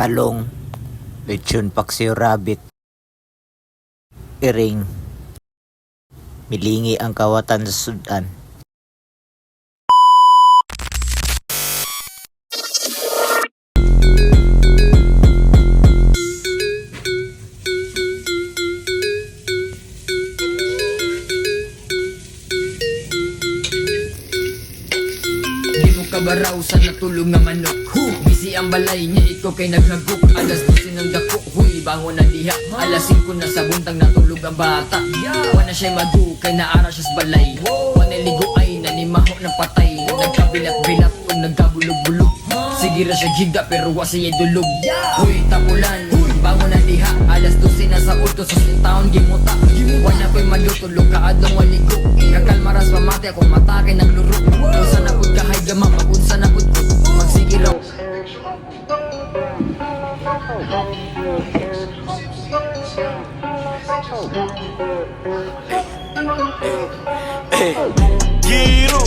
talong, lechon paksiw rabbit, iring, milingi ang kawatan sa sudan. Kabaraw sa natulog nga manok. Busy ang balay niya, ikaw kay naghagok. Alas 12 ng dako, huy, bangon na diha. Alas 5 na sa buntang natulog ang bata. Wana siya madu, kay naara siya sa balay. Wana ligo ay nanimaho ng patay. Nagkabilat-bilat o nagkabulog-bulog. Sige ra siya giga pero wa siya dulog. Huy, tapulan, bangon na diha. Alas 12 na sa ulto sa taon gimuta. Wana ko'y madutulog ka adlong waligo. Kakalmaras pamati akong matake ng luro. Unsa na pud kahay gama, magunsa na pud ko. Magsige raw. Giro,